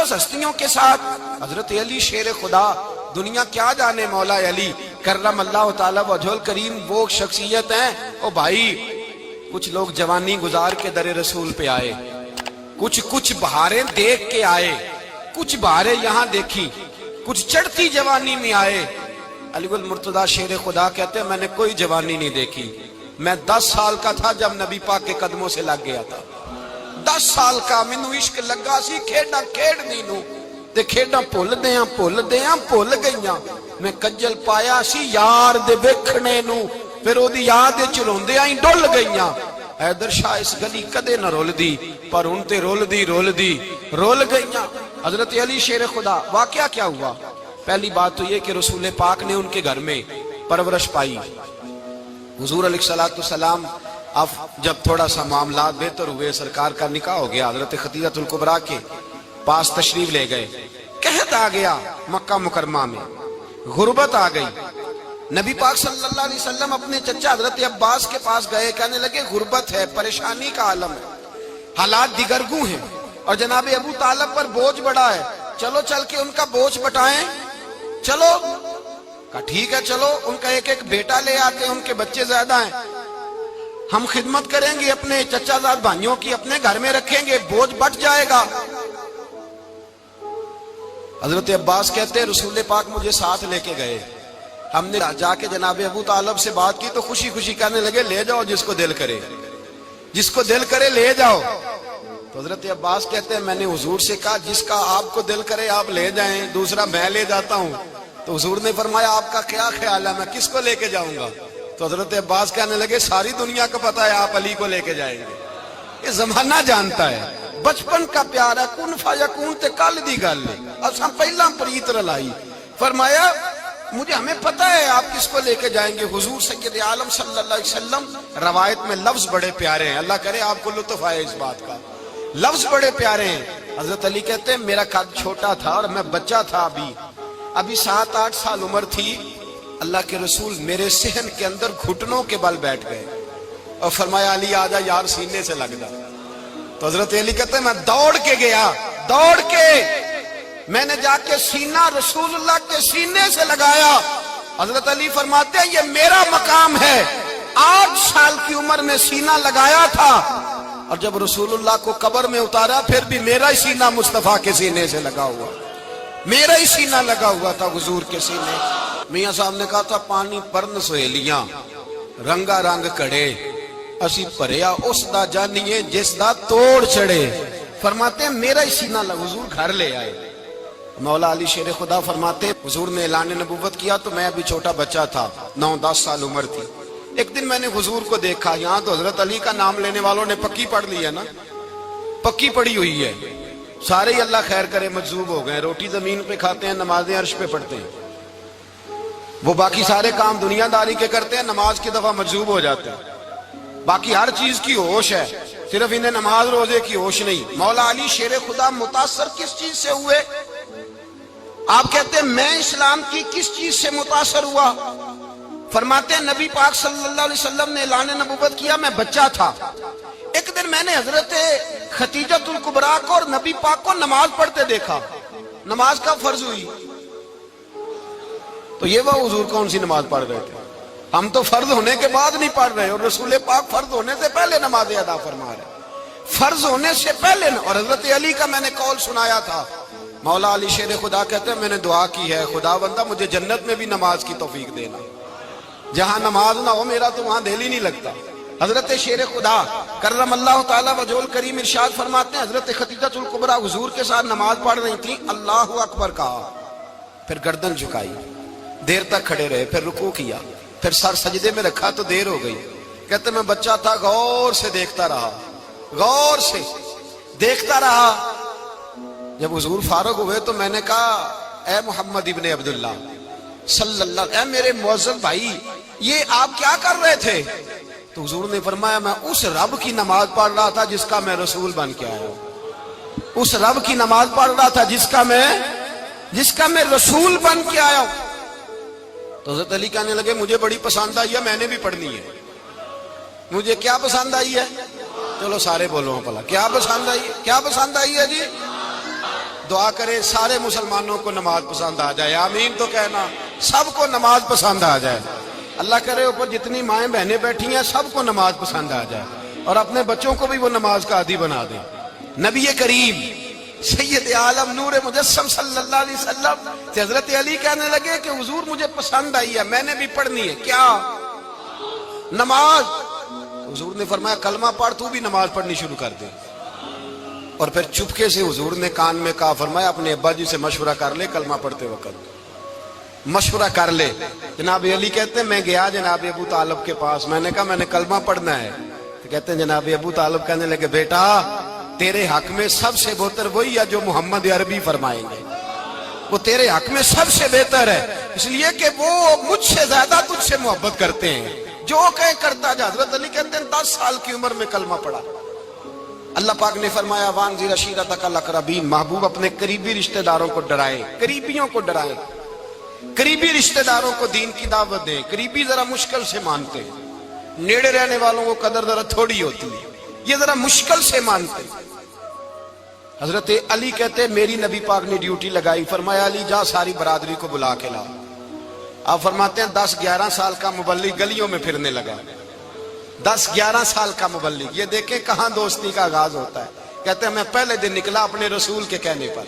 زبردست ہستیوں کے ساتھ حضرت علی شیر خدا، دنیا کیا جانے مولا علی کرم اللہ تعالی وجہ الکریم، وہ شخصیت ہیں۔ او بھائی کچھ لوگ جوانی گزار کے در رسول پہ آئے، کچھ بہاریں دیکھ کے آئے، کچھ بہاریں یہاں دیکھی، کچھ چڑھتی جوانی میں آئے۔ علی گل مرتضیٰ شیر خدا کہتے ہیں میں نے کوئی جوانی نہیں دیکھی، میں 10 سال کا تھا جب نبی پاک کے قدموں سے لگ گیا تھا، 10 سال کا مینوں عشق لگا سی، کھیڈاں کھیڈنی نو تے کھیڈاں بھول گئیاں، میں کجل پایا سی یار دے ویکھنے نو، پھر او دی یاد وچ روندیاں ہی ڈل گئیاں۔ حیدر شاہ اس گلی کدے نہ رول دی، پر ہن تے رول گئیاں۔ حضرت علی شیر خدا، واقعہ کیا ہوا؟ پہلی بات تو یہ کہ رسول پاک نے ان کے گھر میں پرورش پائی۔ حضور علیہ السلام اب جب تھوڑا سا معاملات بہتر ہوئے، سرکار کا نکاح ہو گیا، حضرت خدیجہ الکبریٰ کے پاس تشریف لے گئے، قحط آ گیا مکہ مکرمہ میں، غربت آ گئی۔ نبی پاک صلی اللہ علیہ وسلم اپنے چچا حضرت عباس کے پاس گئے، کہنے لگے غربت ہے، پریشانی کا عالم ہے، حالات دیگرگوں ہیں، اور جناب ابو طالب پر بوجھ بڑا ہے، چلو چل کے ان کا بوجھ بٹائیں۔ چلو کہا ٹھیک ہے، چلو ان کا ایک بیٹا لے آتے ہیں، ان کے بچے زیادہ ہیں، ہم خدمت کریں گے اپنے چچا زاد بھائیوں کی، اپنے گھر میں رکھیں گے، بوجھ بٹ جائے گا۔ حضرت عباس کہتے ہیں رسول پاک مجھے ساتھ لے کے گئے، ہم نے جا کے جناب ابو طالب سے بات کی تو خوشی خوشی کہنے لگے لے جاؤ جس کو دل کرے لے جاؤ۔ تو حضرت عباس کہتے ہیں میں نے حضور سے کہا جس کا آپ کو دل کرے آپ لے جائیں، دوسرا میں لے جاتا ہوں۔ تو حضور نے فرمایا آپ کا کیا خیال ہے، میں کس کو لے کے جاؤں گا؟ تو حضرت عباس کہنے لگے ساری دنیا کو پتا ہے آپ علی کو لے کے جائیں گے، یہ زمانہ جانتا ہے، بچپن کا پیار ہے، کن فیکون تے کل دی گل ہے، اساں پہلا پریت رلائی۔ فرمایا مجھے ہمیں پتہ ہے آپ کس کو لے کے جائیں گے، حضور سید عالم صلی اللہ علیہ وسلم۔ روایت میں لفظ بڑے پیارے ہیں، اللہ کرے آپ کو لطف آئے اس بات کا، لفظ بڑے پیارے ہیں۔ حضرت علی کہتے ہیں میرا قد چھوٹا تھا اور میں بچہ تھا، ابھی 7-8 سال عمر تھی، اللہ کے رسول میرے صحن کے اندر گھٹنوں کے بل بیٹھ گئے اور فرمایا علی آجا یار سینے سے لگ جا۔ تو حضرت علی کہتے ہیں میں دوڑ کے گیا، میں نے جا کے سینہ رسول اللہ کے سینے سے لگایا۔ حضرت علی فرماتے ہیں یہ میرا مقام ہے، 8 سال کی عمر میں سینہ لگایا تھا، اور جب رسول اللہ کو قبر میں اتارا پھر بھی میرا ہی سینہ مصطفیٰ کے سینے سے لگا ہوا، میرا ہی سینہ لگا ہوا تھا حضور کے سینے۔ میاں صاحب نے کہا تھا پانی پرن سہیلیاں رنگا رنگ کڑے، اسی پریا اس دا جانیے جس دا توڑ چڑے۔ فرماتے ہیں میرا ہی سینہ لگا، حضور گھر لے آئے۔ مولا علی شیر خدا فرماتے ہیں حضور نے اعلان نبوت کیا تو میں ابھی چھوٹا بچہ تھا، 9-10 سال عمر تھی۔ ایک دن میں نے حضور کو دیکھا، یہاں تو حضرت علی کا نام لینے والوں نے پکی پڑھ لی ہے نا، پکی پڑھی ہوئی ہے، سارے ہی اللہ خیر کرے مجذوب ہو گئے، روٹی زمین پہ کھاتے ہیں، نمازیں عرش پہ پڑھتے ہیں، وہ باقی سارے کام دنیا داری کے کرتے ہیں، نماز کی دفعہ مجذوب ہو جاتے ہیں، باقی ہر چیز کی ہوش ہے، صرف انہیں نماز روزے کی ہوش نہیں۔ مولا علی شیر خدا متاثر کس چیز سے ہوئے؟ آپ کہتے ہیں میں اسلام کی کس چیز سے متاثر ہوا؟ فرماتے ہیں نبی پاک صلی اللہ علیہ وسلم نے اعلان نبوت کیا، میں بچہ تھا، ایک دن میں نے حضرت خدیجہ الکبریٰ کو اور نبی پاک کو نماز پڑھتے دیکھا۔ نماز کا فرض ہوئی تو یہ وہ حضور کون سی نماز پڑھ رہے تھے؟ ہم تو فرض ہونے کے بعد نہیں پڑھ رہے، اور رسول پاک فرض ہونے سے پہلے نماز ادا فرما رہے، فرض ہونے سے پہلے۔ اور حضرت علی کا میں نے قول سنایا تھا، مولا علی شیر خدا کہتے ہیں میں نے دعا کی ہے خدا بندہ مجھے جنت میں بھی نماز کی توفیق دینا، جہاں نماز نہ ہو میرا تو وہاں دل ہی نہیں لگتا۔ حضرت شیر خدا کرم اللہ تعالیٰ وجہ الکریم ارشاد فرماتے ہیں حضرت خدیجہ الکبریٰ حضور کے ساتھ نماز پڑھ رہی تھی، اللہ اکبر کہا، پھر گردن جھکائی، دیر تک کھڑے رہے، پھر رکوع کیا، پھر سر سجدے میں رکھا تو دیر ہو گئی۔ کہتے میں بچہ تھا، غور سے دیکھتا رہا، غور سے دیکھتا رہا۔ جب حضور فارغ ہوئے تو میں نے کہا اے محمد ابن عبداللہ صلی اللہ، اے میرے معزز بھائی یہ آپ کیا کر رہے تھے؟ تو حضور نے فرمایا میں اس رب کی نماز پڑھ رہا تھا جس کا میں رسول بن کے آیا ہوں، اس رب کی نماز پڑھ رہا تھا جس کا میں رسول بن کے آیا ہوں۔ تو حضرت علی کہنے لگے مجھے بڑی پسند آئی ہے، میں نے بھی پڑھنی ہے۔ مجھے کیا پسند آئی ہے؟ چلو سارے بولو پلا، کیا پسند آئی ہے؟ کیا پسند آئی ہے جی؟ دعا کرے سارے مسلمانوں کو نماز پسند آ جائے، آمین تو کہنا، سب کو نماز پسند آ جائے۔ اللہ کرے اوپر جتنی مائیں بہنیں بیٹھی ہیں سب کو نماز پسند آ جائے، اور اپنے بچوں کو بھی وہ نماز کا عادی بنا دیں۔ نبی کریم سید عالم نور مجسم صلی اللہ علیہ وسلم سے حضرت علی کہنے لگے کہ حضور مجھے پسند آئی ہے، میں نے بھی پڑھنی ہے، کیا؟ نماز۔ حضور نے فرمایا کلمہ پڑھ، تو بھی نماز پڑھنی شروع کر دے۔ اور پھر چپکے سے حضور نے کان میں کہا، فرمایا اپنے ابا جی سے مشورہ کر لے کلمہ پڑھتے وقت، مشورہ کر لے۔ جناب علی کہتے ہیں میں گیا جناب ابو طالب کے پاس، میں نے کہا میں نے کلمہ پڑھنا ہے، تو کہتے ہیں جناب ابو طالب کہنے لگے بیٹا تیرے حق میں سب سے بہتر وہی ہے جو محمد عربی فرمائیں گے، وہ تیرے حق میں سب سے بہتر ہے، اس لیے کہ وہ مجھ سے زیادہ تجھ سے محبت کرتے ہیں، جو کہیں کرتا جا۔ حضرت علی کہتے ہیں 10 سال کی عمر میں کلمہ پڑھا۔ اللہ پاک نے فرمایا وانذر عشیرتک الاقربین، محبوب اپنے قریبی رشتہ داروں کو ڈرائیں، قریبیوں کو ڈرائیں، قریبی رشتہ داروں کو دین کی دعوت دیں۔ قریبی ذرا مشکل سے مانتے ہیں، نیڑے رہنے والوں کو قدر ذرا تھوڑی ہوتی ہے، یہ ذرا مشکل سے مانتے ہیں۔ حضرت علی کہتے میری نبی پاک نے ڈیوٹی لگائی، فرمایا علی جا ساری برادری کو بلا کے لا۔ آپ فرماتے ہیں 10-11 سال کا مبلغ گلیوں میں پھرنے لگا، 10-11 سال کا مبلغ، یہ دیکھیں کہاں دوستی کا آغاز ہوتا ہے۔ کہتے ہیں میں پہلے دن نکلا اپنے رسول کے کہنے پر،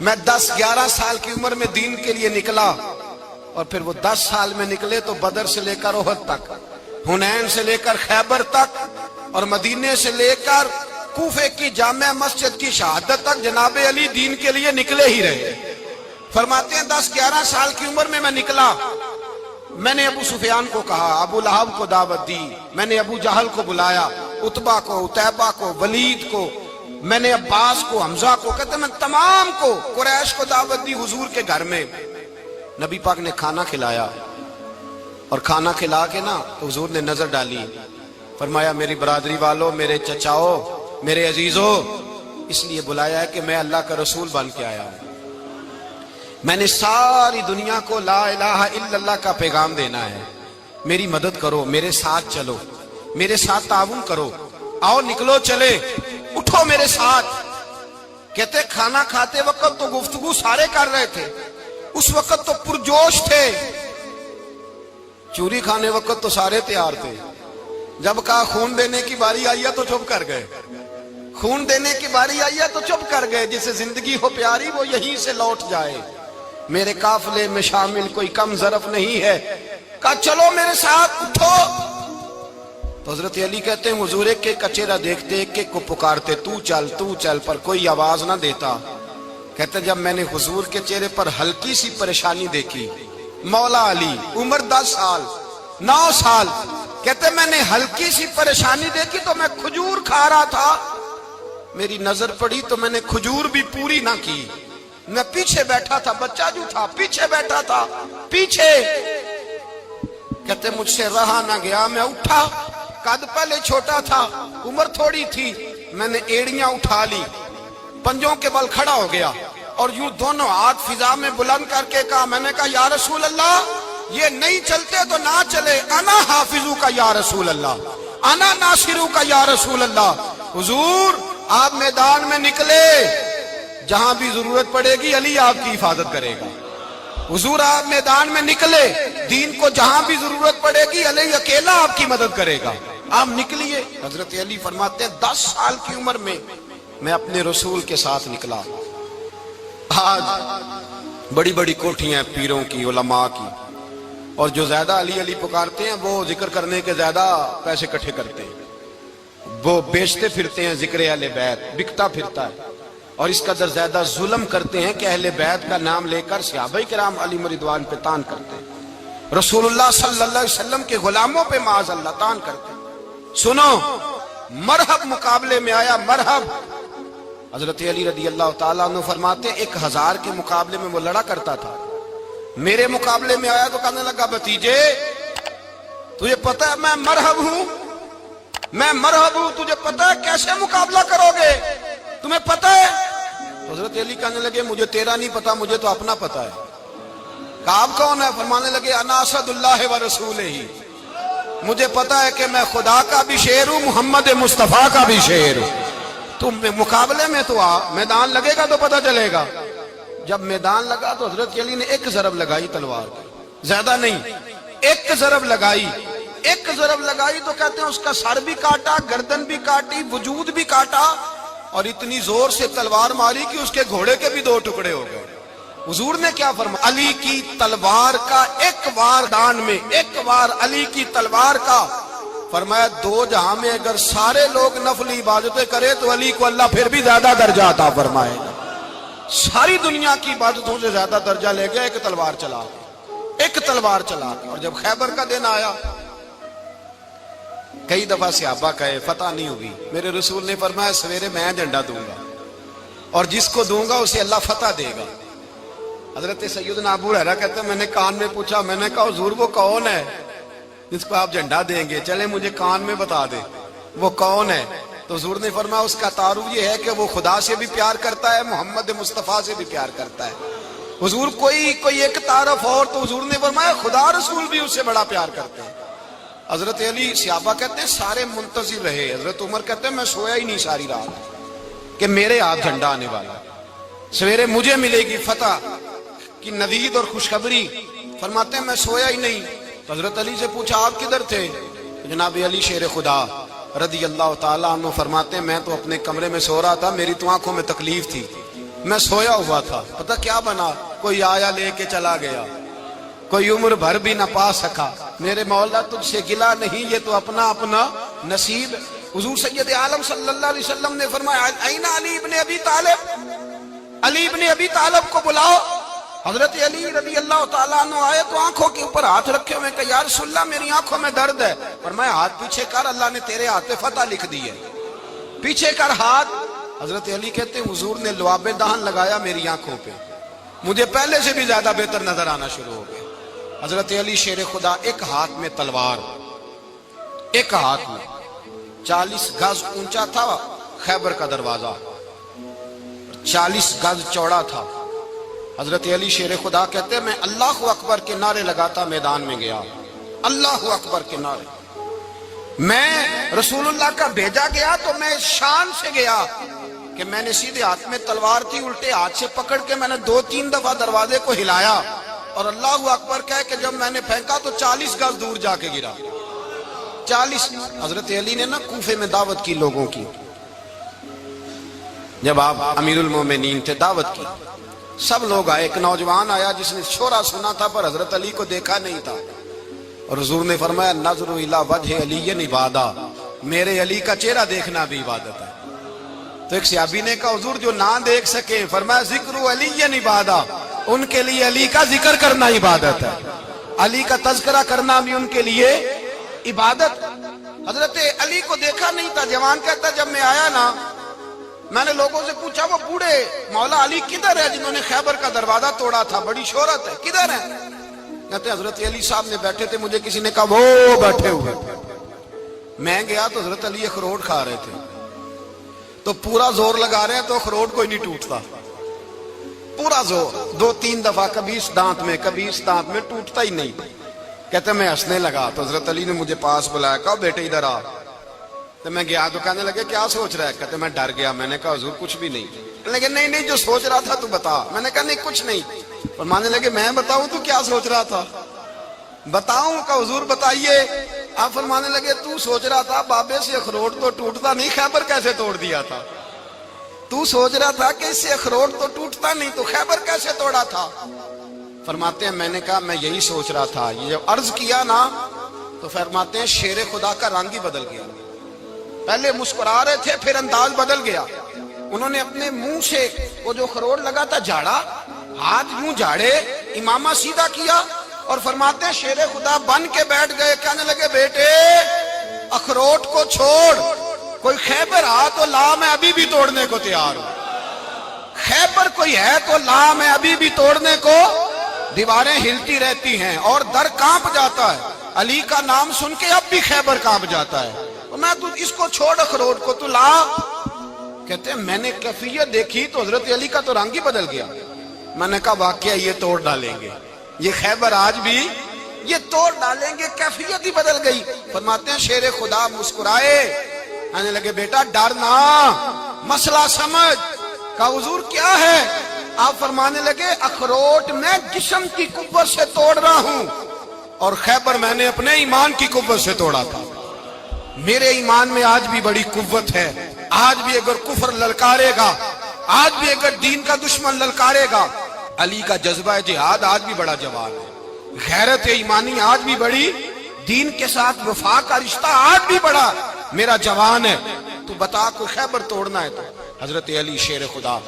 میں 10-11 سال کی عمر میں دین کے لیے نکلا، اور پھر وہ 10 سال میں نکلے تو بدر سے لے کر احد تک، حنین سے لے کر خیبر تک، اور مدینے سے لے کر کوفے کی جامع مسجد کی شہادت تک جناب علی دین کے لیے نکلے ہی رہے۔ فرماتے ہیں 10-11 سال کی عمر میں میں نکلا، میں نے ابو سفیان کو کہا، ابو لہب کو دعوت دی، میں نے ابو جہل کو بلایا، عتبہ کو، عتیبہ کو، ولید کو، میں نے عباس کو، حمزہ کو، کہتے میں تمام کو، قریش کو دعوت دی حضور کے گھر میں۔ نبی پاک نے کھانا کھلایا، اور کھانا کھلا کے نا تو حضور نے نظر ڈالی، فرمایا میری برادری والوں، میرے چچاؤ، میرے عزیزوں، اس لیے بلایا ہے کہ میں اللہ کا رسول بن کے آیا ہوں، میں نے ساری دنیا کو لا الہ الا اللہ کا پیغام دینا ہے، میری مدد کرو، میرے ساتھ چلو، میرے ساتھ تعاون کرو، آؤ نکلو چلے، اٹھو میرے ساتھ۔ کہتے کھانا کھاتے وقت تو گفتگو سارے کر رہے تھے، اس وقت تو پرجوش تھے، چوری کھانے وقت تو سارے تیار تھے، جب کہا خون دینے کی باری آئی ہے تو چپ کر گئے، خون دینے کی باری آئی ہے تو چپ کر گئے، جسے زندگی ہو پیاری وہ یہیں سے لوٹ جائے، میرے قافلے میں شامل کوئی کم ظرف نہیں ہے، کہا چلو میرے ساتھ اٹھو۔ تو حضرت علی کہتے ہیں حضور ایک ایک کا چہرہ دیکھتے، ایک ایک کو پکارتے، تو چل، پر کوئی آواز نہ دیتا۔ کہتے جب میں نے حضور کے چہرے پر ہلکی سی پریشانی دیکھی، مولا علی عمر 10 سال 9 سال، کہتے میں نے ہلکی سی پریشانی دیکھی تو میں کھجور کھا رہا تھا، میری نظر پڑی تو میں نے کھجور بھی پوری نہ کی، میں پیچھے بیٹھا تھا، بچہ جو تھا پیچھے بیٹھا تھا، پیچھے۔ کہتے مجھ سے رہا نہ گیا، میں اٹھا، قد پہلے چھوٹا تھا، عمر تھوڑی تھی، میں نے ایڑیاں اٹھا لی، پنجوں کے بل کھڑا ہو گیا، اور یوں دونوں ہاتھ فضا میں بلند کر کے کہا، میں نے کہا یا رسول اللہ یہ نہیں چلتے تو نہ چلے، انا حافظو کا یا رسول اللہ، انا ناصرو کا یا رسول اللہ۔ حضور آپ میدان میں نکلے، جہاں بھی ضرورت پڑے گی علی آپ کی حفاظت کرے گا۔ حضور آپ میدان میں نکلے، دین کو جہاں بھی ضرورت پڑے گی علی اکیلا آپ کی مدد کرے گا، آپ نکلیے۔ حضرت علی فرماتے ہیں 10 سال کی عمر میں میں اپنے رسول کے ساتھ نکلا۔ آج بڑی بڑی کوٹھیاں پیروں کی، علماء کی، اور جو زیادہ علی علی پکارتے ہیں وہ ذکر کرنے کے زیادہ پیسے اکٹھے کرتے ہیں، وہ بیچتے پھرتے ہیں ذکر اہل بیت، بکتا پھرتا ہے، اور اس قدر زیادہ ظلم کرتے ہیں کہ اہل بیت کا نام لے کر صحابہ کرام علی رضوان پہ تان کرتے ہیں، رسول اللہ صلی اللہ علیہ وسلم کے غلاموں پہ معاذ اللہ تان کرتے ہیں۔ سنو، مرحب مقابلے میں آیا، مرحب۔ حضرت علی رضی اللہ تعالیٰ عنہ فرماتے 1000 کے مقابلے میں وہ لڑا کرتا تھا، میرے مقابلے میں آیا تو کہنے لگا بھتیجے تجھے پتہ ہے میں مرحب ہوں، میں مرحب ہوں، تجھے پتہ ہے کیسے مقابلہ کرو گے، تمہیں پتہ ہے؟ حضرت علی کہنے لگے مجھے تیرا نہیں پتا، مجھے تو اپنا پتہ ہے۔ کہا آپ کون ہے؟ فرمانے لگے انا اسد اللہ و رسولہ، مجھے پتا ہے کہ میں خدا کا بھی شعر ہوں، محمد مصطفیٰ کا بھی شعر ہوں۔ تم مقابلے میں تو آ، میدان لگے گا تو پتہ چلے گا۔ جب میدان لگا تو حضرت علی نے ایک ضرب لگائی تلوار کی، زیادہ نہیں، ایک ضرب لگائی۔ ایک ضرب لگائی تو کہتے ہیں اس کا سر بھی کاٹا، گردن بھی کاٹی، وجود بھی کاٹا، اور اتنی زور سے تلوار ماری کہ اس کے گھوڑے کے بھی 2 ٹکڑے ہو گئے۔ حضور نے کیا فرمایا؟ علی کی تلوار کا ایک وار دان میں، ایک وار علی کی تلوار کا، فرمایا 2 جہاں میں اگر سارے لوگ نفلی عبادتیں کرے تو علی کو اللہ پھر بھی زیادہ درجہ عطا فرمائے گا۔ ساری دنیا کی عبادتوں سے زیادہ درجہ لے گیا ایک تلوار چلا کے، ایک تلوار چلا کے۔ اور جب خیبر کا دن آیا، کئی دفعہ صحابہ کہے فتح نہیں ہوئی، میرے رسول نے فرمایا سویرے میں جھنڈا دوں گا اور جس کو دوں گا اسے اللہ فتح دے گا۔ حضرت سیدنا ابو ہریرہ کہتے ہیں میں نے کان میں پوچھا، میں نے کہا حضور وہ کون ہے جس کو آپ جھنڈا دیں گے؟ چلے مجھے کان میں بتا دے وہ کون ہے۔ تو حضور نے فرمایا اس کا تعارف یہ ہے کہ وہ خدا سے بھی پیار کرتا ہے، محمد مصطفیٰ سے بھی پیار کرتا ہے۔ حضور کوئی ایک تعارف اور، تو حضور نے فرمایا خدا رسول بھی اس سے بڑا پیار کرتے ہیں۔ حضرت علی، صحابہ کہتے ہیں سارے منتظر رہے۔ حضرت عمر کہتے ہیں میں سویا ہی نہیں ساری رات کہ میرے ہاتھ جھنڈا آنے والا، سویرے مجھے ملے گی فتح کی نوید اور خوشخبری۔ فرماتے ہیں میں سویا ہی نہیں۔ تو حضرت علی سے پوچھا آپ کدھر تھے؟ جناب علی شیر خدا رضی اللہ تعالیٰ عنہ فرماتے ہیں میں تو اپنے کمرے میں سو رہا تھا، میری تو آنکھوں میں تکلیف تھی، میں سویا ہوا تھا، پتہ کیا بنا، کوئی آیا لے کے چلا گیا، کوئی عمر بھر بھی نہ پا سکا۔ میرے مولا تجھ سے گلا نہیں، یہ تو اپنا اپنا نصیب۔ حضور سید عالم صلی اللہ علیہ وسلم نے فرمایا این علی ابن ابی طالب، علی ابن ابی طالب کو بلاؤ۔ حضرت علی رضی اللہ تعالیٰ عنہ آئے تو آنکھوں کے اوپر ہاتھ رکھے ہوئے کہ یا رسول اللہ میری آنکھوں میں درد ہے۔ فرمایا ہاتھ پیچھے کر، اللہ نے تیرے ہاتھ پہ فتح لکھ دی ہے، پیچھے کر ہاتھ۔ حضرت علی کہتے ہیں حضور نے لعاب دہن لگایا میری آنکھوں پہ، مجھے پہلے سے بھی زیادہ بہتر نظر آنا شروع ہو گیا۔ حضرت علی شیر خدا ایک ہاتھ میں تلوار، ایک ہاتھ میں 40 گز اونچا تھا خیبر کا دروازہ، 40 گز چوڑا تھا۔ حضرت علی شیر خدا کہتے ہیں میں اللہ اکبر کے نعرے لگاتا میدان میں گیا، اللہ اکبر کے نعرے۔ میں رسول اللہ کا بھیجا گیا تو میں شان سے گیا کہ میں نے سیدھے ہاتھ میں تلوار تھی، الٹے ہاتھ سے پکڑ کے میں نے 2-3 دفعہ دروازے کو ہلایا اور اللہ اکبر کہہ کہ جب میں نے پھینکا تو 40 گز دور جا کے گرا، 40۔ حضرت علی نے نا کوفے میں دعوت کی لوگوں کی، جب آپ امیر المومنین تھے دعوت کی، سب لوگ آئے۔ ایک نوجوان آیا جس نے شورا سنا تھا پر حضرت علی کو دیکھا نہیں تھا، اور حضور نے فرمایا نظر الی وجہ علی عبادہ، میرے علی کا چہرہ دیکھنا بھی عبادت ہے۔ تو ایک صحابی نے کہا حضور جو نہ دیکھ سکے، فرمایا ذکر علی عبادہ، ان کے لیے علی کا ذکر کرنا عبادت ہے، علی کا تذکرہ کرنا بھی ان کے لیے عبادت۔ حضرت علی کو دیکھا نہیں تھا۔ جوان کہتا جب میں آیا نا میں نے لوگوں سے پوچھا وہ بوڑھے مولا علی کدھر ہے جنہوں نے خیبر کا دروازہ توڑا تھا، بڑی شہرت ہے، کدھر ہے؟ کہتے ہیں حضرت علی صاحب نے بیٹھے تھے، مجھے کسی نے کہا وہ بیٹھے ہوئے۔ میں گیا تو حضرت علی اخروٹ کھا رہے تھے، تو پورا زور لگا رہے ہیں تو اخروٹ کوئی نہیں ٹوٹتا، پورا زور 2-3 دفعہ، کبھی اس دانت میں کبھی اس دانت میں، ٹوٹتا ہی نہیں۔ کہتے میں ہنسنے لگا تو حضرت علی نے مجھے پاس بلایا، کہا بیٹے ادھر آ۔ تو میں گیا تو کہنے لگے کیا سوچ رہا ہے؟ کہتے میں ڈر گیا۔ میں نے کہا حضور کچھ بھی نہیں۔ لیکن نہیں جو سوچ رہا تھا تو بتا۔ میں نے کہا نہیں کچھ نہیں۔ فرمانے لگے میں بتاؤں تو کیا سوچ رہا تھا؟ بتاؤں؟ کہ حضور بتائیے۔ آپ فرمانے لگے تو سوچ رہا تھا بابے سے اخروٹ تو ٹوٹتا نہیں، خیبر کیسے توڑ دیا تھا؟ تو سوچ رہا تھا کہ اس سے اخروٹ تو ٹوٹتا نہیں تو خیبر کیسے توڑا تھا؟ فرماتے ہیں میں نے کہا میں یہی سوچ رہا تھا۔ یہ جب عرض کیا نا تو فرماتے ہیں شیر خدا کا رنگ ہی بدل گیا، پہلے مسکرا رہے تھے پھر انداز بدل گیا۔ انہوں نے اپنے منہ سے وہ جو خروٹ لگا تھا جھاڑا، ہاتھ یوں جھاڑے، امامہ سیدھا کیا اور فرماتے ہیں شیر خدا بن کے بیٹھ گئے۔ کہنے لگے بیٹے اخروٹ کو چھوڑ، کوئی خیبر آ تو لا، میں ابھی بھی توڑنے کو تیار ہوں۔ خیبر کوئی ہے تو لا، میں ابھی بھی توڑنے کو۔ دیواریں ہلتی رہتی ہیں اور در کانپ جاتا ہے، علی کا نام سن کے اب بھی خیبر کانپ جاتا ہے۔ میں تو اس کو چھوڑ اخروٹ کو تو لا۔ کہتے ہیں میں نے کیفیت دیکھی تو حضرت علی کا تو رنگ ہی بدل گیا۔ میں نے کہا واقعہ یہ توڑ ڈالیں گے، یہ خیبر آج بھی یہ توڑ ڈالیں گے، کیفیت ہی بدل گئی۔ فرماتے ہیں شیر خدا مسکرائے، کہنے لگے بیٹا ڈر نہ، مسئلہ سمجھ. کہا حضور کیا ہے؟ آپ فرمانے لگے اخروٹ میں جسم کی قوت سے توڑ رہا ہوں اور خیبر میں نے اپنے ایمان کی قوت سے توڑا تھا. میرے ایمان میں آج بھی بڑی قوت ہے. آج بھی اگر کفر للکارے گا، آج بھی اگر دین کا دشمن للکارے گا، علی کا جذبہ جہاد آج بھی بڑا جوان ہے. غیرت ایمانی آج بھی بڑی، دین کے ساتھ وفا کا رشتہ آج بھی بڑا میرا جوان ہے. تو بتا کوئی خیبر توڑنا ہے تو حضرت علی شیر خدا،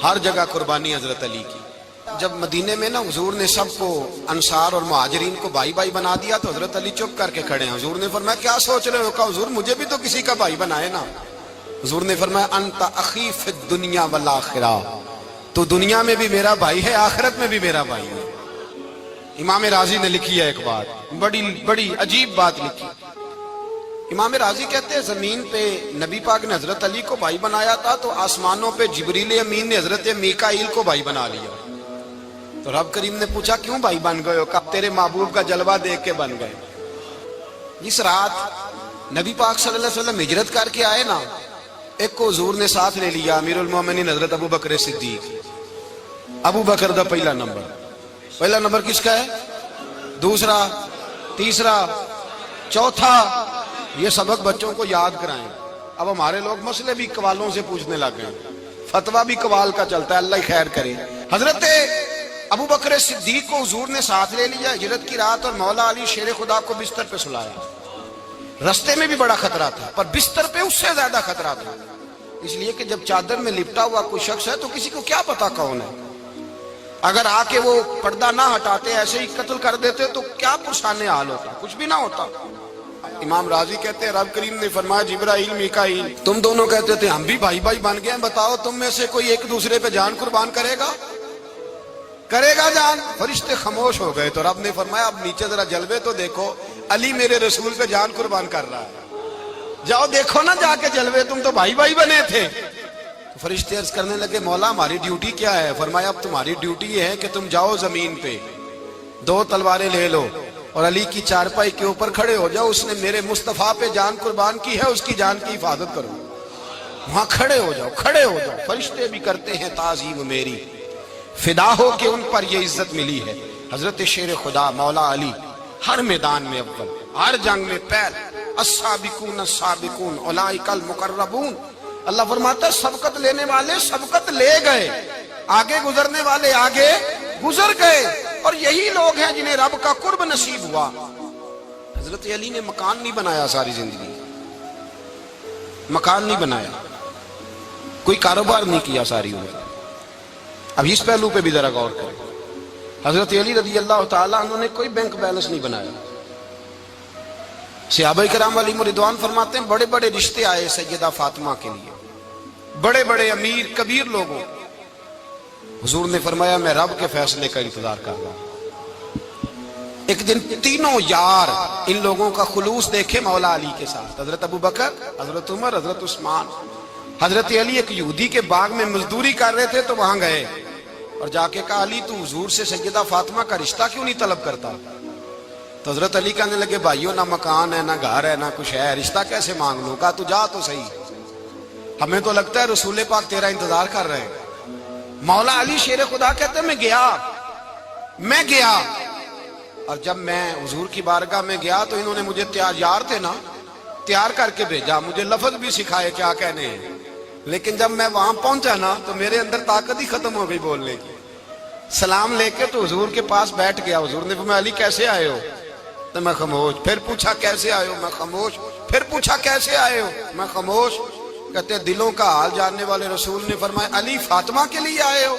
ہر جگہ قربانی حضرت علی کی. جب مدینے میں نا حضور نے سب کو انصار اور مہاجرین کو بھائی بھائی بنا دیا تو حضرت علی چپ کر کے کھڑے ہیں. حضور نے فرمایا کیا سوچ رہے ہو؟ کہا حضور مجھے بھی تو کسی کا بھائی بنائے نا. حضور نے فرمایا انت اخی فی الدنیا والآخرہ، تو دنیا میں بھی میرا بھائی ہے، آخرت میں بھی میرا بھائی ہے. امام راضی نے لکھی ہے ایک بات، بڑی عجیب بات لکھی. امام راضی کہتے ہیں زمین پہ نبی پاک نے حضرت علی کو بھائی بنایا تھا تو آسمانوں پہ جبریل امین نے حضرت میکائیل کو بھائی بنا لیا. تو رب کریم نے پوچھا کیوں بھائی بن گئے ہو؟ کہا تیرے محبوب کا جلوہ دیکھ کے بن گئے. جس رات نبی پاک صلی اللہ علیہ وسلم ہجرت کر کے آئے نا، ایک کو حضور نے ساتھ لے لیا، امیر المومنین حضرت ابو بکر صدیق. ابو بکر دا پہلا نمبر کس کا ہے؟ دوسرا، تیسرا، چوتھا. یہ سبق بچوں کو یاد کرائیں. اب ہمارے لوگ مسئلے بھی قوالوں سے پوچھنے لگ گئے، فتویٰ بھی قوال کا چلتا ہے. اللہ خیر کرے. حضرت ابو بکر صدیق کو حضور نے ساتھ لے لیا ہجرت کی رات، اور مولا علی شیر خدا کو بستر پہ سلایا. رستے میں بھی بڑا خطرہ تھا پر بستر پہ اس سے زیادہ خطرہ تھا، اس لیے کہ جب چادر میں لپٹا ہوا کوئی شخص ہے تو کسی کو کیا پتا کون ہے. اگر آ کے وہ پردہ نہ ہٹاتے ایسے ہی قتل کر دیتے تو کیا پرسان حال ہوتا، کچھ بھی نہ ہوتا. امام راضی کہتے ہیں رب کریم نے فرمایا جبرائیل میکائیل تم دونوں کہتے تھے ہم بھی بھائی بھائی بن گئے ہیں، بتاؤ تم میں سے کوئی ایک دوسرے پہ جان قربان کرے گا جان؟ فرشتے خاموش ہو گئے. تو رب نے فرمایا اب نیچے ذرا جلوے تو دیکھو، علی میرے رسول پہ جان قربان کر رہا ہے. جاؤ دیکھو نا جا کے جلوے، تم تو بھائی بھائی بنے تھے. فرشتے عرض کرنے لگے مولا ہماری ڈیوٹی کیا ہے؟ فرمایا اب تمہاری ڈیوٹی یہ ہے کہ تم جاؤ زمین پہ 2 تلواریں لے لو اور علی کی چارپائی کے اوپر کھڑے ہو جاؤ. اس نے میرے مصطفیٰ پہ جان قربان کی ہے، اس کی جان کی حفاظت کرو. وہاں کھڑے ہو جاؤ. فرشتے بھی کرتے ہیں تعظیم میری، فدا ہو کہ ان پر یہ عزت ملی ہے. حضرت شیر خدا مولا علی ہر میدان میں اول، ہر جنگ میں پہل. السابقون السابقون اولئک المقربون. اللہ فرماتا ہے سبقت لینے والے سبقت لے گئے، آگے گزرنے والے آگے گزر گئے، اور یہی لوگ ہیں جنہیں رب کا قرب نصیب ہوا. حضرت علی نے مکان نہیں بنایا، ساری زندگی مکان نہیں بنایا، کوئی کاروبار نہیں کیا ساری عمر. اب اس پہلو پہ بھی ذرا غور کریں. حضرت علی رضی اللہ تعالیٰ انہوں نے کوئی بینک بیلنس نہیں بنایا. صحابہ کرام علیہم رضوان فرماتے ہیں بڑے بڑے رشتے آئے سیدہ فاطمہ کے لیے، بڑے بڑے امیر کبیر لوگوں. حضور نے فرمایا میں رب کے فیصلے کا انتظار کر رہا ہوں. ایک دن تینوں یار ان لوگوں کا خلوص دیکھے مولا علی کے ساتھ، حضرت ابو بکر، حضرت عمر، حضرت عثمان. حضرت علی ایک یہودی کے باغ میں مزدوری کر رہے تھے تو وہاں گئے اور جا کے کہا علی تو حضور سے سیدہ فاطمہ کا رشتہ کیوں نہیں طلب کرتا؟ تو حضرت علی کہنے لگے بھائیو نہ مکان ہے، نہ گھر ہے، نہ کچھ ہے، رشتہ کیسے مانگ لوں؟ کہا تو جا تو صحیح، ہمیں تو لگتا ہے رسول پاک تیرا انتظار کر رہے ہیں. مولا علی شیر خدا کہتے ہیں میں گیا اور جب میں حضور کی بارگاہ میں گیا تو انہوں نے مجھے یار تھے نا تیار کر کے بھیجا، مجھے لفظ بھی سکھائے کیا کہنے ہیں. لیکن جب میں وہاں پہنچا نا تو میرے اندر طاقت ہی ختم ہو گئی بولنے کی. سلام لے کے تو حضور کے پاس بیٹھ گیا. حضور نے فرمایا علی کیسے آئے ہو؟ تو میں خاموش. پھر پوچھا کیسے آئے ہو؟ میں خاموش. پھر پوچھا کیسے آئے ہو؟ میں خاموش. کہتے ہیں دلوں کا حال جاننے والے رسول نے فرمایا علی فاطمہ کے لیے آئے ہو؟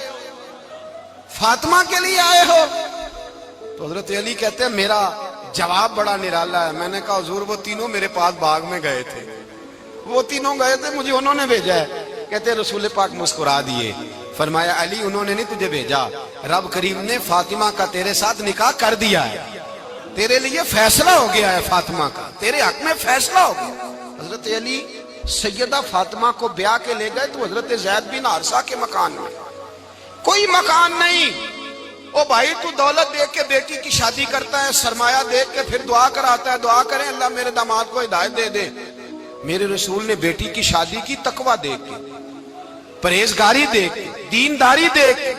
فاطمہ کے لیے آئے ہو؟ تو حضرت علی کہتے ہیں میرا جواب بڑا نرالا ہے. میں نے کہا حضور وہ تینوں میرے پاس باغ میں گئے تھے، وہ تینوں گئے تھے، مجھے انہوں نے بھیجا ہے. کہتے ہیں رسول پاک مسکرا دیے، فرمایا علی انہوں نے نہیں تجھے بھیجا، رب کریم نے فاطمہ کا تیرے ساتھ نکاح کر دیا ہے، تیرے لیے فیصلہ ہو گیا ہے، فاطمہ کا تیرے حق میں فیصلہ ہو گیا. حضرت علی سیدہ فاطمہ کو بیاہ کے لے گئے تو حضرت زید بن حارثہ کے مکان میں کوئی مکان نہیں. او بھائی تو دولت دیکھ کے بیٹی کی شادی کرتا ہے، سرمایہ دیکھ کے پھر دعا کراتا ہے، دعا کریں اللہ میرے داماد کو ہدایت دے دے. میرے رسول نے بیٹی کی شادی کی تقوی دیکھ کے. پرہیزگاری دیکھ کے، دینداری دیکھ کے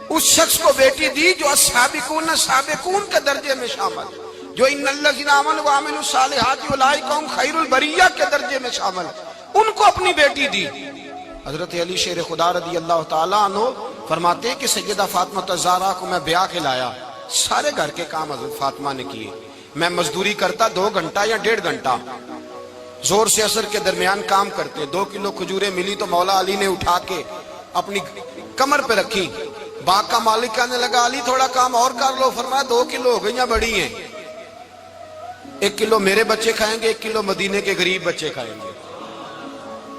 اس شخص کو بیٹی دی جو السابقون سابقون کے درجے میں شامل، جو ان الذین آمنوا وعملوا الصالحات اولئک هم خیر البریہ کے درجے میں شامل، ان کو اپنی بیٹی دی۔ حضرت علی شیر خدا رضی اللہ تعالیٰ عنہ فرماتے ہیں کہ سیدہ فاطمہ الزہرا کو میں بیاہ کے لایا، سارے گھر کے کام حضرت فاطمہ نے کیے، میں مزدوری کرتا 2 گھنٹہ یا 1.5 گھنٹہ، زور سے عصر کے درمیان کام کرتے، 2 کلو کھجوریں ملی تو مولا علی نے اٹھا کے اپنی کمر پہ رکھی، باغ کا مالک کہنے لگا علی تھوڑا کام اور کر لو، فرمایا 2 کلو ہو گئیں بڑی ہیں، 1 کلو میرے بچے کھائیں گے، 1 کلو مدینے کے غریب بچے کھائیں گے۔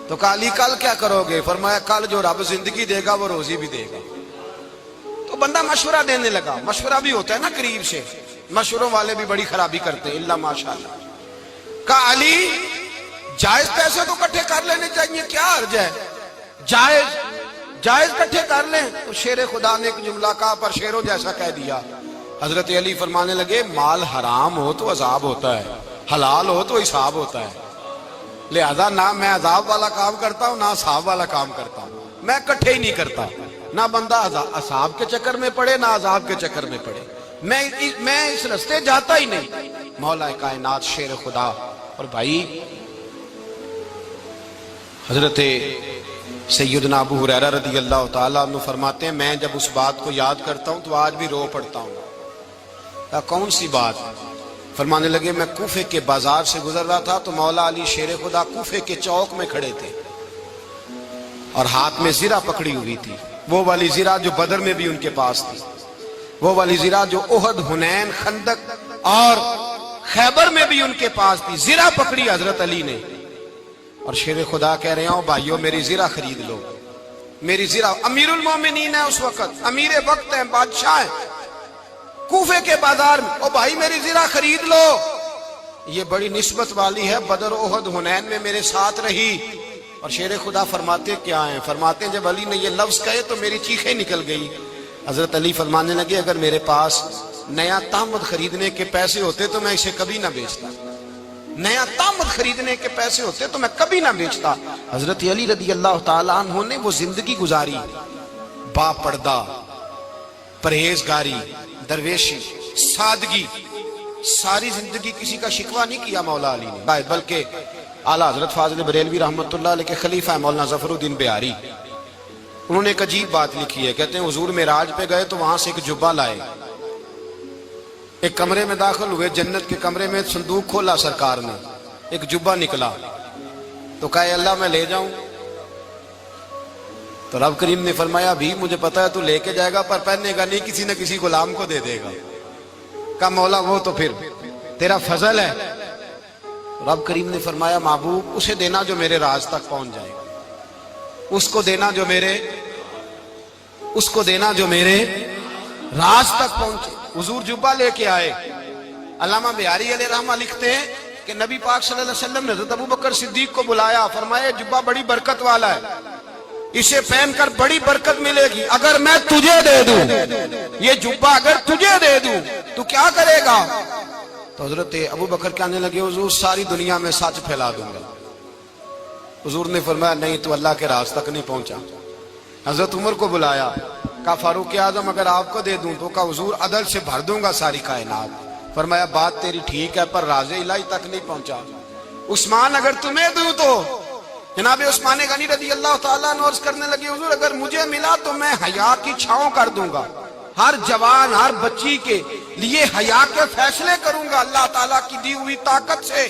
تو کہا علی کل کیا کرو گے؟ فرمایا کل جو رب زندگی دے گا وہ روزی بھی دے گا۔ تو بندہ مشورہ دینے لگا، مشورہ بھی ہوتا ہے نا قریب سے، مشوروں والے بھی بڑی خرابی کرتے ہیں الا ماشاءاللہ۔ کہا علی جائز پیسے تو کٹھے کر لینے چاہیے، کیا حرج ہے، جائز کٹھے کر لیں۔ تو شیر خدا نے ایک جملہ کہا پر شیروں جیسا کہہ دیا۔ حضرت علی فرمانے لگے مال حرام ہو تو عذاب ہوتا ہے، حلال ہو تو حساب ہوتا ہے، لہذا نہ میں عذاب والا کام کرتا ہوں نہ حساب والا کام کرتا ہوں، میں کٹھے ہی نہیں کرتا، نہ بندہ حساب کے چکر میں پڑے نہ عذاب کے چکر میں پڑے، میں اس رستے جاتا ہی نہیں۔ مولا کائنات شیر خدا۔ اور بھائی حضرت سیدنا ابو ہریرہ رضی اللہ تعالیٰ عنہ فرماتے ہیں میں جب اس بات کو یاد کرتا ہوں تو آج بھی رو پڑتا ہوں۔ کون سی بات؟ فرمانے لگے میں کوفے کے بازار سے گزر رہا تھا تو مولا علی شیر خدا کوفے کے چوک میں کھڑے تھے اور ہاتھ میں زرہ پکڑی ہوئی تھی، وہ والی زرہ جو بدر میں بھی ان کے پاس تھی، وہ والی زرہ جو احد، حنین، خندق اور خیبر میں بھی ان کے پاس تھی، زرہ پکڑی حضرت علی نے اور شیر خدا کہہ رہے ہوں بھائیو میری زرہ خرید لو، میری زرہ۔ امیر المومنین ہے اس وقت، امیر وقت ہے، بادشاہ ہے، کوفے کے بازار میں، او بھائی میری زرہ خرید لو، یہ بڑی نسبت والی ہے، بدر، احد، حنین میں میرے ساتھ رہی۔ اور شیر خدا فرماتے کیا ہیں؟ فرماتے ہیں جب علی نے یہ لفظ کہے تو میری چیخیں نکل گئی۔ حضرت علی فرمانے لگے اگر میرے پاس نیا تامد خریدنے کے پیسے ہوتے تو میں اسے کبھی نہ بیچتا، نیا تامد خریدنے کے پیسے ہوتے تو میں کبھی نہ بیچتا۔ حضرت علی رضی اللہ تعالیٰ عنہ نے وہ زندگی گزاری، با پردہ، پرہیزگاری، درویشی، سادگی، ساری زندگی کسی کا شکوہ نہیں کیا مولا علی نے، بلکہ اعلیٰ حضرت فاضل بریلوی رحمۃ اللہ علیہ کے خلیفہ مولانا ظفر الدین بہاری، انہوں نے ایک عجیب بات لکھی ہے، کہتے ہیں حضور معراج پہ گئے تو وہاں سے ایک جبہ لائے، ایک کمرے میں داخل ہوئے، جنت کے کمرے میں صندوق کھولا سرکار نے، ایک جبہ نکلا تو کہا اللہ میں لے جاؤں؟ تو رب کریم نے فرمایا بھی مجھے پتا ہے تو لے کے جائے گا پر پہننے گا نہیں، کسی نہ کسی غلام کو دے دے گا۔ کہا مولا وہ تو پھر تیرا فضل ہے۔ رب کریم نے فرمایا محبوب اسے دینا جو میرے راز تک پہنچ جائے گا، اس کو دینا جو میرے راز تک پہنچے۔ حضور جبہ لے کے آئے۔ علامہ بہاری علیہ رحمہ لکھتے ہیں کہ نبی پاک صلی اللہ علیہ وسلم نے حضرت ابوبکر صدیق کو بلایا، فرمایا جبہ بڑی برکت والا ہے، اسے پہن کر بڑی برکت ملے گی، اگر میں تجھے دے دوں، یہ جبہ اگر تجھے دے دوں تو کیا کرے گا؟ تو حضرت ابوبکر کہنے لگے حضور ساری دنیا میں سچ پھیلا دوں گا۔ حضور نے فرمایا نہیں تو اللہ کے راز تک نہیں پہنچا۔ حضرت عمر کو بلایا، کہا فاروق اعظم اگر آپ کو دے دوں تو کہا حضور عدل سے بھر دوں گا ساری کائنات۔ فرمایا بات تیری ٹھیک ہے پر راز الہی تک نہیں پہنچا۔ عثمان اگر تمہیں دوں تو جناب عثمان غنی رضی اللہ تعالیٰ عنہ عرض کرنے لگے حضور اگر مجھے ملا تو میں حیا کی چھاؤں کر دوں گا، ہر جوان ہر بچی کے لیے حیا کے فیصلے کروں گا اللہ تعالیٰ کی دی ہوئی طاقت سے۔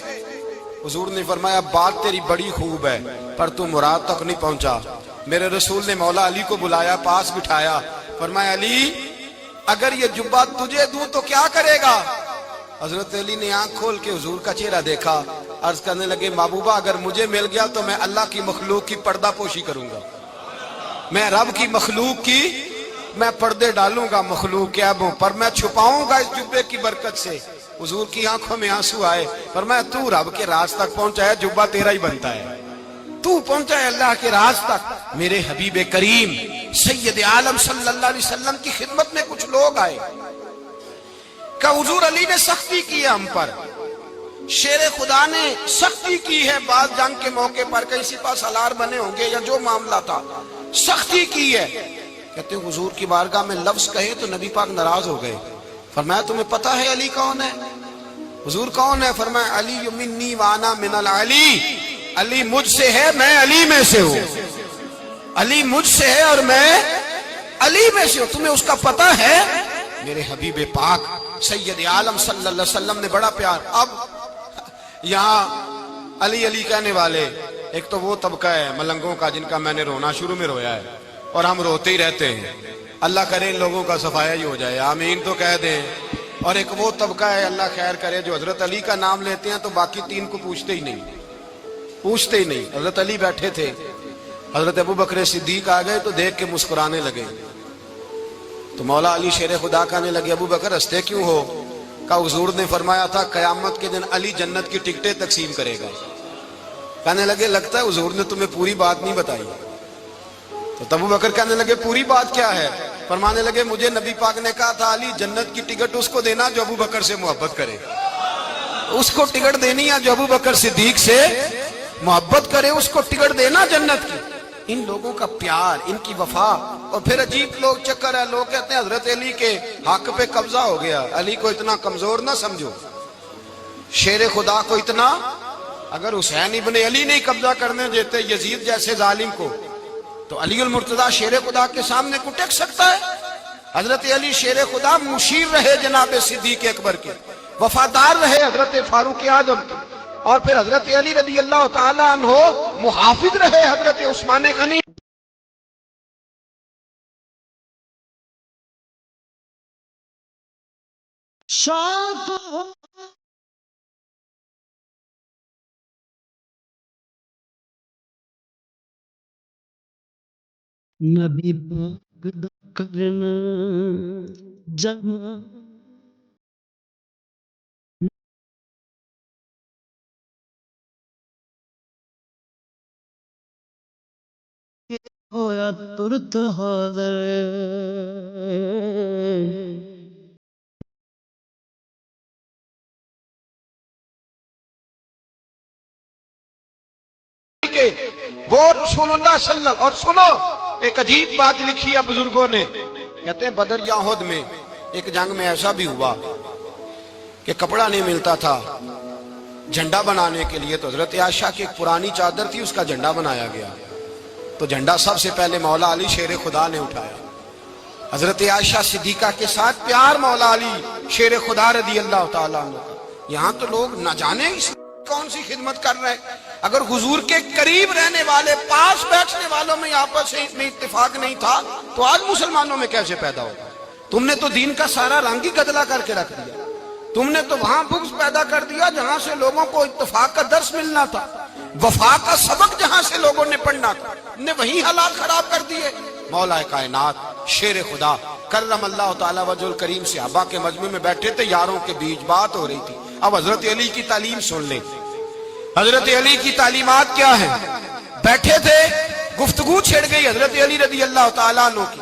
حضور نے فرمایا بات تیری بڑی خوب ہے پر تو مراد تک نہیں پہنچا۔ میرے رسول نے مولا علی کو بلایا، پاس بٹھایا، فرمایا علی اگر یہ جبہ تجھے دوں تو کیا کرے گا؟ حضرت علی نے آنکھ کھول کے حضور کا چہرہ دیکھا، عرض کرنے لگے محبوبہ اگر مجھے مل گیا تو میں اللہ کی مخلوق کی پردہ پوشی کروں گا، میں رب کی مخلوق کی میں پردے ڈالوں گا مخلوق کے عیبوں پر، میں چھپاؤں گا اس جبے کی برکت سے۔ حضور کی آنکھوں میں آنسو آئے، فرمایا تو رب کے راز تک پہنچا ہے، جبہ تیرا ہی بنتا ہے، تو پہنچا ہے اللہ کے راز تک۔ میرے حبیب کریم سید عالم صلی اللہ علیہ وسلم کی خدمت میں کچھ لوگ آئے کہ حضور علی نے سختی کی ہے ہم پر، شیر خدا نے سختی کی ہے، بعض جنگ کے موقع پر کئی سپہ سالار بنے ہوں گے یا جو معاملہ تھا، سختی کی ہے. کہتے ہیں حضور کی بارگاہ میں لفظ کہے تو نبی پاک ناراض ہو گئے. فرمایا تمہیں پتہ ہے علی کون ہے؟ حضور کون ہے؟ فرمایا علی منی وانا من العلی، علی مجھ سے ہے، میں علی میں سے ہوں. علی مجھ سے ہے اور میں علی میں سے ہوں. تمہیں اس کا پتہ ہے؟ میرے حبیب پاک سید عالم صلی اللہ علیہ وسلم نے بڑا پیار. اب یہاں علی علی کہنے والے ایک تو وہ طبقہ ہے ملنگوں کا جن کا میں نے رونا شروع میں رویا ہے اور ہم روتے ہی رہتے ہیں. اللہ کرے ان لوگوں کا صفایا ہی ہو جائے، آمین تو کہہ دیں. اور ایک وہ طبقہ ہے اللہ خیر کرے جو حضرت علی کا نام لیتے ہیں تو باقی تین کو پوچھتے ہی نہیں. حضرت علی بیٹھے تھے، حضرت ابو بکر صدیق آ گئے تو دیکھ کے مسکرانے لگے. تو مولا علی شیر خدا کہنے لگے ابو بکر ہنستے کیوں ہو؟ کہا حضور نے فرمایا تھا قیامت کے دن علی جنت کی ٹکٹیں تقسیم کرے گا. کہنے لگے لگتا ہے حضور نے تمہیں پوری بات نہیں بتائی. تو ابو بکر کہنے لگے پوری بات کیا ہے؟ فرمانے لگے مجھے نبی پاک نے کہا تھا علی جنت کی ٹکٹ اس کو دینا جو ابو بکر سے محبت کرے. اس کو ٹکٹ دینی ہے جو ابو بکر صدیق سے محبت کرے، اس کو ٹکٹ دینا جنت کی. ان لوگوں کا پیار، ان کی وفا. اور پھر عجیب لوگ چکر ہے، لوگ کہتے ہیں حضرت علی کے حق پہ قبضہ ہو گیا. علی کو اتنا کمزور نہ سمجھو، شیر خدا کو اتنا. اگر حسین ابن علی نہیں قبضہ کرنے دیتے یزید جیسے ظالم کو تو علی المرتضیٰ شیر خدا کے سامنے کو ٹک سکتا ہے؟ حضرت علی شیر خدا مشیر رہے جناب صدیق اکبر کے، وفادار رہے حضرت فاروق اعظم کے، اور پھر حضرت علی رضی اللہ تعالیٰ عنہ محافظ رہے حضرت عثمان غنی. نبی پاک دا کرنا جہاں ہویا ترت حاضر وہ رسول اللہ صلی اللہ. اور سنو ایک عجیب بات لکھی ہے بزرگوں نے، کہتے ہیں بدر یا احد میں ایک جنگ میں ایسا بھی ہوا کہ کپڑا نہیں ملتا تھا جھنڈا بنانے کے لیے. تو حضرت عائشہ کی ایک پرانی چادر تھی، اس کا جھنڈا بنایا گیا. تو جھنڈا سب سے پہلے مولا علی شیر خدا نے اٹھایا. حضرت عائشہ صدیقہ کے ساتھ پیار مولا علی شیر خدا رضی اللہ تعالیٰ عنہ کا. یہاں تو لوگ نہ جانے اس کون سی خدمت کر رہے ہیں. اگر حضور کے قریب رہنے والے پاس بیٹھنے والوں میں آپس میں اتفاق نہیں تھا تو آج مسلمانوں میں کیسے پیدا ہوگا؟ تم نے تو دین کا سارا رنگ ہی گدلا کر کے رکھ دیا. تم نے تو وہاں بغض پیدا کر دیا جہاں سے لوگوں کو اتفاق کا درس ملنا تھا، وفا کا سبق جہاں سے لوگوں نے پڑھنا تھا، نے وہی حالات خراب کر دیے. مولا کائنات شیر خدا کرم اللہ تعالی وجہ الکریم صحابہ کے مجمع میں بیٹھے تھے، یاروں کے بیچ بات ہو رہی تھی. اب حضرت علی کی تعلیم سن لیں. حضرت علی کی تعلیمات کیا ہیں؟ بیٹھے تھے، گفتگو چھڑ گئی حضرت علی رضی اللہ تعالیٰ عنہ کی.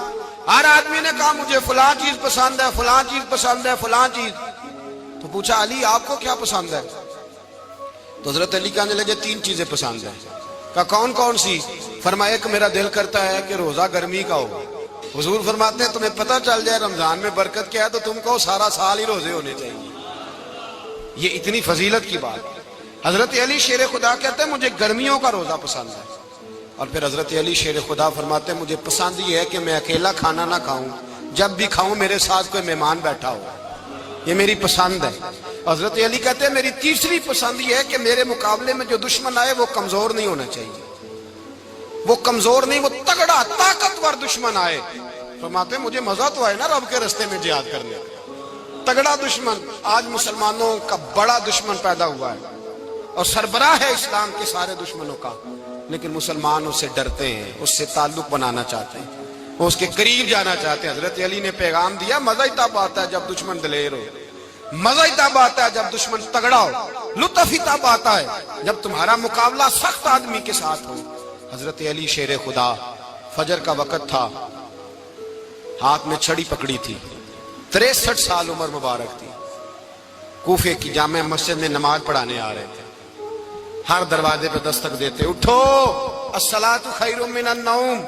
ہر آدمی نے کہا مجھے فلاں چیز پسند ہے، فلاں چیز پسند ہے، فلاں چیز. تو پوچھا علی آپ کو کیا پسند ہے؟ تو حضرت علی کہنے لگے تین چیزیں پسند ہیں. کہا کون کون سی؟ فرمایا ایک میرا دل کرتا ہے کہ روزہ گرمی کا ہو. حضور فرماتے ہیں تمہیں پتہ چل جائے رمضان میں برکت کیا ہے تو تم کو سارا سال ہی روزے ہونے چاہیے. یہ اتنی فضیلت کی بات. حضرت علی شیر خدا کہتے ہیں مجھے گرمیوں کا روزہ پسند ہے. اور پھر حضرت علی شیر خدا فرماتے ہیں مجھے پسند یہ ہے کہ میں اکیلا کھانا نہ کھاؤں، جب بھی کھاؤں میرے ساتھ کوئی مہمان بیٹھا ہو. یہ میری پسند ہے. حضرت علی کہتے ہیں میری تیسری پسند یہ ہے کہ میرے مقابلے میں جو دشمن آئے وہ کمزور نہیں ہونا چاہیے. وہ کمزور نہیں، وہ تگڑا طاقتور دشمن آئے. فرماتے ہیں مجھے مزہ تو آئے نا رب کے رستے میں جہاد کرنے کا. تگڑا دشمن. آج مسلمانوں کا بڑا دشمن پیدا ہوا ہے اور سربراہ ہے اسلام کے سارے دشمنوں کا، لیکن مسلمان اس سے ڈرتے ہیں، اس سے تعلق بنانا چاہتے ہیں، وہ اس کے قریب جانا چاہتے ہیں. حضرت علی نے پیغام دیا مزہ ہی تب آتا ہے جب دشمن دلیر ہو، مزہ ہی تب آتا ہے جب دشمن تگڑا ہو، لطف ہی تب آتا ہے جب تمہارا مقابلہ سخت آدمی کے ساتھ ہو. حضرت علی شیر خدا، فجر کا وقت تھا، ہاتھ میں چھڑی پکڑی تھی، 63 سال عمر مبارک تھی. کوفے کی جامع مسجد میں نماز پڑھانے آ رہے تھے. ہر دروازے پہ دستک دیتے اٹھو الصلاۃ خیر من النوم.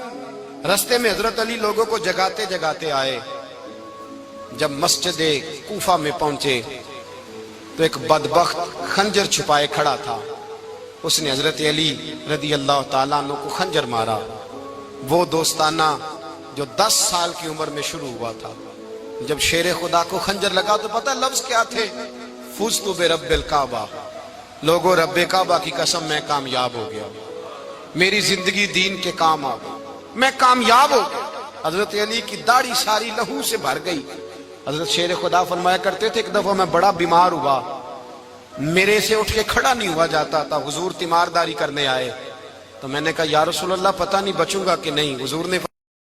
رستے میں حضرت علی لوگوں کو جگاتے جگاتے آئے. جب مسجد کوفہ میں پہنچے تو ایک بدبخت خنجر چھپائے کھڑا تھا. اس نے حضرت علی رضی اللہ تعالیٰ عنہ کو خنجر مارا. وہ دوستانہ جو 10 سال کی عمر میں شروع ہوا تھا. جب شیر خدا کو خنجر لگا تو پتہ لفظ کیا تھے؟ فزت برب الکعبہ. لوگوں رب کعبہ کی قسم میں کامیاب ہو گیا, میری زندگی دین کے کام آ گئی, میں کامیاب ہو گیا. حضرت علی کی داڑھی ساری لہو سے بھر گئی. حضرت شیر خدا فرمایا کرتے تھے ایک دفعہ میں بڑا بیمار ہوا, میرے سے اٹھ کے کھڑا نہیں ہوا جاتا تھا. حضور تیمارداری کرنے آئے تو میں نے کہا یا رسول اللہ پتہ نہیں بچوں گا کہ نہیں. حضور نے